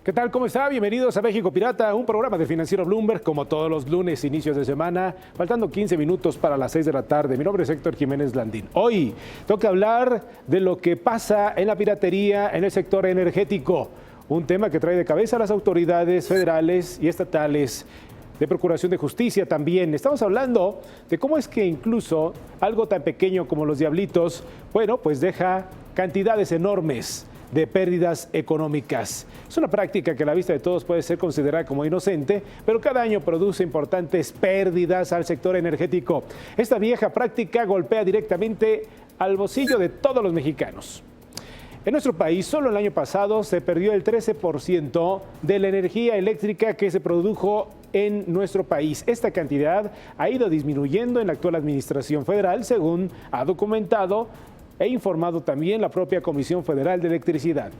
¿Qué tal? ¿Cómo está? Bienvenidos a México Pirata, un programa del financiero Bloomberg, como todos los lunes, inicios de semana, faltando 15 minutos para las 6 de la tarde. Mi nombre es Héctor Jiménez Landín. Hoy toca hablar de lo que pasa en la piratería en el sector energético, un tema que trae de cabeza a las autoridades federales y estatales de Procuración de Justicia también. Estamos hablando de cómo es que incluso algo tan pequeño como los diablitos, bueno, pues deja cantidades enormes de pérdidas económicas. Es una práctica que a la vista de todos puede ser considerada como inocente, pero cada año produce importantes pérdidas al sector energético. Esta vieja práctica golpea directamente al bolsillo de todos los mexicanos. En nuestro país, solo el año pasado se perdió el 13% de la energía eléctrica que se produjo en nuestro país. Esta cantidad ha ido disminuyendo en la actual administración federal, según ha documentado e informado también la propia Comisión Federal de Electricidad.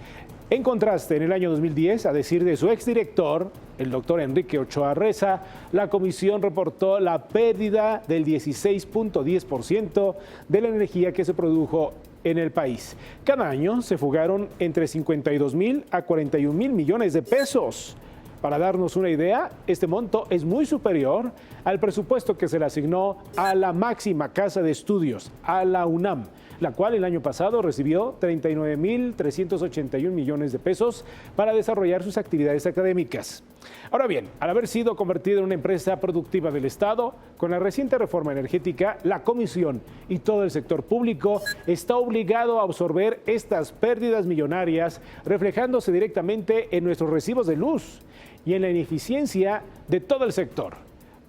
En contraste, en el año 2010, a decir de su exdirector, el doctor Enrique Ochoa Reza, la comisión reportó la pérdida del 16.10% de la energía que se produjo en el país. Cada año se fugaron entre 52,000 a 41,000 millones de pesos. Para darnos una idea, este monto es muy superior al presupuesto que se le asignó a la máxima casa de estudios, a la UNAM, la cual el año pasado recibió 39,381 millones de pesos para desarrollar sus actividades académicas. Ahora bien, al haber sido convertida en una empresa productiva del Estado, con la reciente reforma energética, la Comisión y todo el sector público está obligado a absorber estas pérdidas millonarias, reflejándose directamente en nuestros recibos de luz y en la ineficiencia de todo el sector.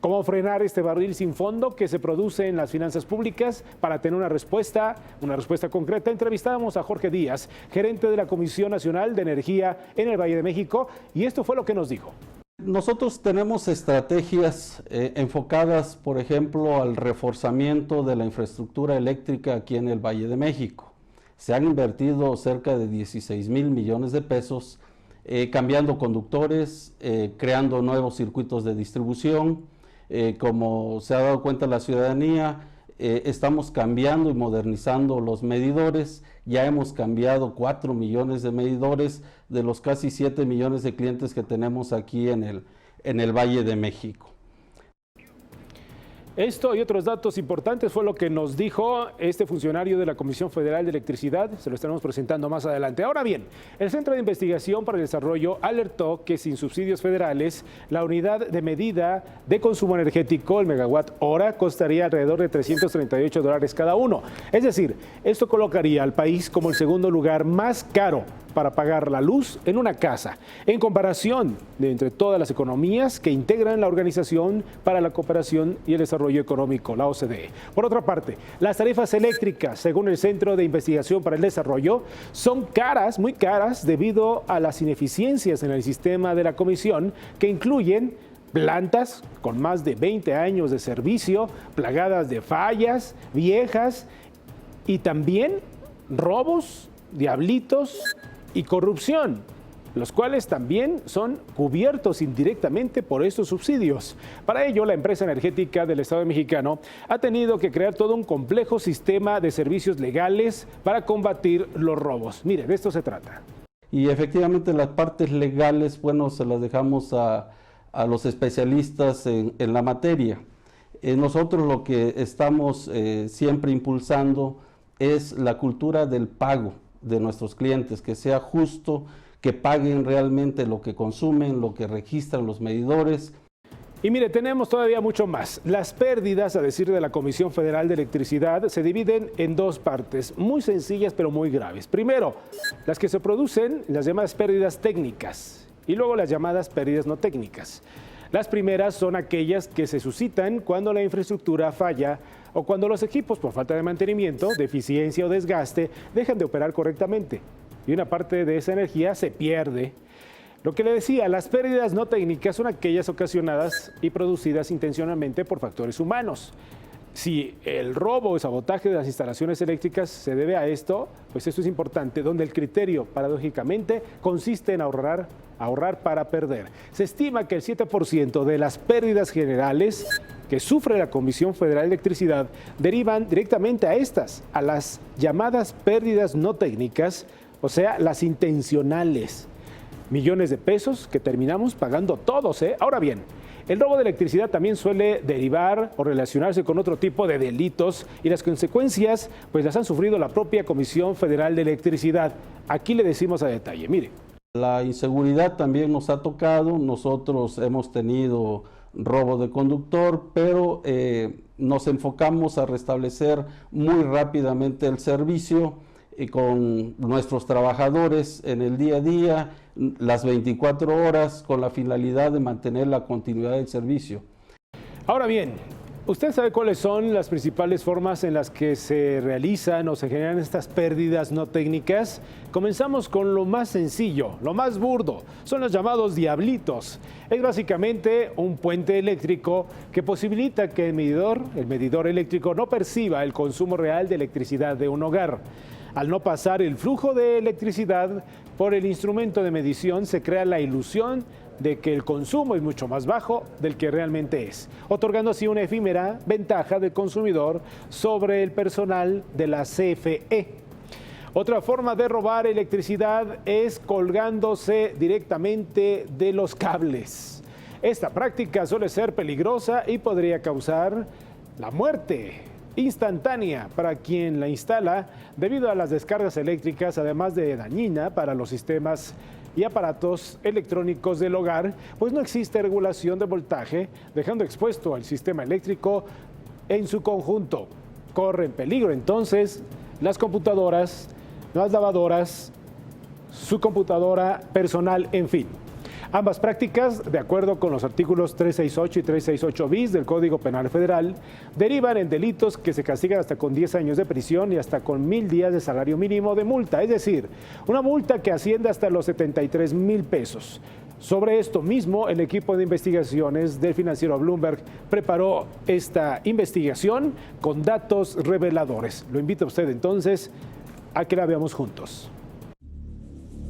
¿Cómo frenar este barril sin fondo que se produce en las finanzas públicas? Para tener una respuesta concreta, entrevistamos a Jorge Díaz, gerente de la Comisión Nacional de Energía en el Valle de México, y esto fue lo que nos dijo. Nosotros tenemos estrategias enfocadas, por ejemplo, al reforzamiento de la infraestructura eléctrica aquí en el Valle de México. Se han invertido cerca de 16,000 millones de pesos cambiando conductores, creando nuevos circuitos de distribución. Como se ha dado cuenta la ciudadanía, estamos cambiando y modernizando los medidores. Ya hemos cambiado 4 millones de medidores de los casi 7 millones de clientes que tenemos aquí en el Valle de México. Esto y otros datos importantes fue lo que nos dijo este funcionario de la Comisión Federal de Electricidad. Se lo estaremos presentando más adelante. Ahora bien, el Centro de Investigación para el Desarrollo alertó que sin subsidios federales, la unidad de medida de consumo energético, el megawatt hora, costaría alrededor de $338 cada uno. Es decir, esto colocaría al país como el segundo lugar más caro para pagar la luz en una casa, en comparación de entre todas las economías que integran la Organización para la Cooperación y el Desarrollo Económico, la OCDE. Por otra parte, las tarifas eléctricas, según el Centro de Investigación para el Desarrollo, son caras, muy caras, debido a las ineficiencias en el sistema de la Comisión, que incluyen plantas con más de 20 años de servicio, plagadas de fallas viejas y también robos, diablitos y corrupción, los cuales también son cubiertos indirectamente por estos subsidios. Para ello, la empresa energética del Estado mexicano ha tenido que crear todo un complejo sistema de servicios legales para combatir los robos. Mire, de esto se trata. Y efectivamente las partes legales, bueno, se las dejamos a los especialistas en la materia. Nosotros lo que estamos siempre impulsando es la cultura del pago de nuestros clientes, que sea justo, que paguen realmente lo que consumen, lo que registran los medidores. Y mire, tenemos todavía mucho más. Las pérdidas, a decir de la Comisión Federal de Electricidad, se dividen en dos partes, muy sencillas pero muy graves. Primero, las que se producen, las llamadas pérdidas técnicas, y luego las llamadas pérdidas no técnicas. Las primeras son aquellas que se suscitan cuando la infraestructura falla o cuando los equipos, por falta de mantenimiento, deficiencia o desgaste, dejan de operar correctamente y una parte de esa energía se pierde. Lo que le decía, las pérdidas no técnicas son aquellas ocasionadas y producidas intencionalmente por factores humanos. Si el robo o sabotaje de las instalaciones eléctricas se debe a esto, pues esto es importante, donde el criterio, paradójicamente, consiste en ahorrar para perder. Se estima que el 7% de las pérdidas generales que sufre la Comisión Federal de Electricidad derivan directamente a estas, a las llamadas pérdidas no técnicas, o sea, las intencionales. millones de pesos que terminamos pagando todos, ¿eh? Ahora bien, el robo de electricidad también suele derivar o relacionarse con otro tipo de delitos y las consecuencias pues las han sufrido la propia Comisión Federal de Electricidad. Aquí le decimos a detalle, mire. La inseguridad también nos ha tocado, nosotros hemos tenido robo de conductor, pero nos enfocamos a restablecer muy rápidamente el servicio y con nuestros trabajadores en el día a día, las 24 horas, con la finalidad de mantener la continuidad del servicio. Ahora bien, ¿usted sabe cuáles son las principales formas en las que se realizan o se generan estas pérdidas no técnicas? Comenzamos con lo más sencillo, lo más burdo, son los llamados diablitos. Es básicamente un puente eléctrico que posibilita que el medidor eléctrico no perciba el consumo real de electricidad de un hogar. Al no pasar el flujo de electricidad por el instrumento de medición, se crea la ilusión de que el consumo es mucho más bajo del que realmente es, otorgando así una efímera ventaja del consumidor sobre el personal de la CFE. Otra forma de robar electricidad es colgándose directamente de los cables. Esta práctica suele ser peligrosa y podría causar la muerte instantánea para quien la instala debido a las descargas eléctricas, además de dañina para los sistemas y aparatos electrónicos del hogar, pues no existe regulación de voltaje, dejando expuesto al sistema eléctrico en su conjunto. Corren peligro entonces las computadoras, las lavadoras, su computadora personal, en fin. Ambas prácticas, de acuerdo con los artículos 368 y 368 bis del Código Penal Federal, derivan en delitos que se castigan hasta con 10 años de prisión y hasta con 1,000 días de salario mínimo de multa, es decir, una multa que asciende hasta los 73,000 pesos. Sobre esto mismo, el equipo de investigaciones del financiero Bloomberg preparó esta investigación con datos reveladores. Lo invito a usted entonces a que la veamos juntos.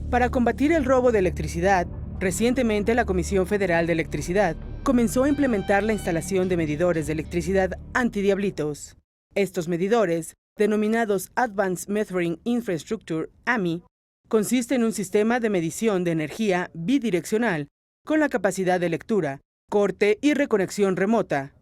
Para combatir el robo de electricidad, recientemente la Comisión Federal de Electricidad comenzó a implementar la instalación de medidores de electricidad antidiablitos. Estos medidores, denominados Advanced Metering Infrastructure, AMI, consiste en un sistema de medición de energía bidireccional con la capacidad de lectura, corte y reconexión remota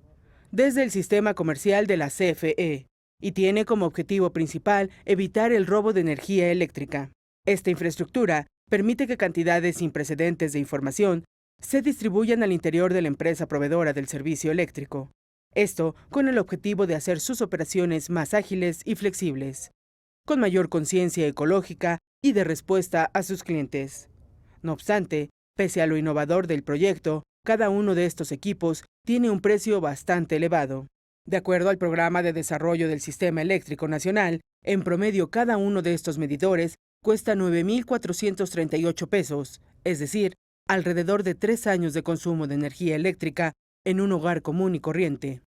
desde el sistema comercial de la CFE y tiene como objetivo principal evitar el robo de energía eléctrica. Esta infraestructura permite que cantidades sin precedentes de información se distribuyan al interior de la empresa proveedora del servicio eléctrico. Esto con el objetivo de hacer sus operaciones más ágiles y flexibles, con mayor conciencia ecológica y de respuesta a sus clientes. No obstante, pese a lo innovador del proyecto, cada uno de estos equipos tiene un precio bastante elevado. De acuerdo al Programa de Desarrollo del Sistema Eléctrico Nacional, en promedio cada uno de estos medidores cuesta 9,438 pesos, es decir, alrededor de 3 años de consumo de energía eléctrica en un hogar común y corriente.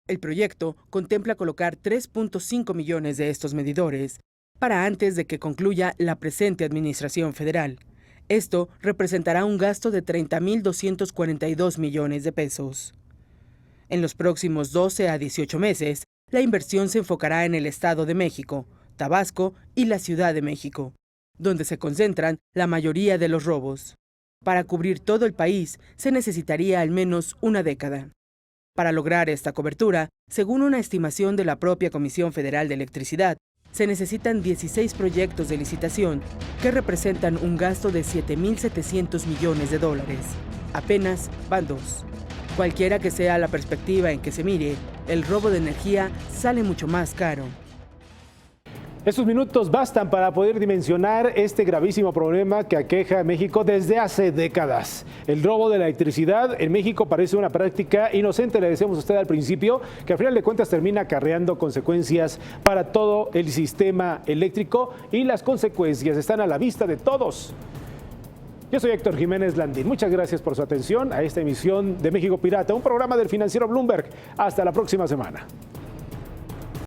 El proyecto contempla colocar 3,5 millones de estos medidores para antes de que concluya la presente administración federal. Esto representará un gasto de 30,242 millones de pesos. En los próximos 12 a 18 meses, la inversión se enfocará en el Estado de México, Tabasco y la Ciudad de México, donde se concentran la mayoría de los robos. Para cubrir todo el país se necesitaría al menos una década. Para lograr esta cobertura, según una estimación de la propia Comisión Federal de Electricidad, se necesitan 16 proyectos de licitación que representan un gasto de 7,700 millones de dólares. Apenas van 2. Cualquiera que sea la perspectiva en que se mire, el robo de energía sale mucho más caro. Estos minutos bastan para poder dimensionar este gravísimo problema que aqueja a México desde hace décadas. El robo de la electricidad en México parece una práctica inocente, le decíamos a usted al principio, que al final de cuentas termina acarreando consecuencias para todo el sistema eléctrico y las consecuencias están a la vista de todos. Yo soy Héctor Jiménez Landín. Muchas gracias por su atención a esta emisión de México Pirata, un programa del financiero Bloomberg. Hasta la próxima semana.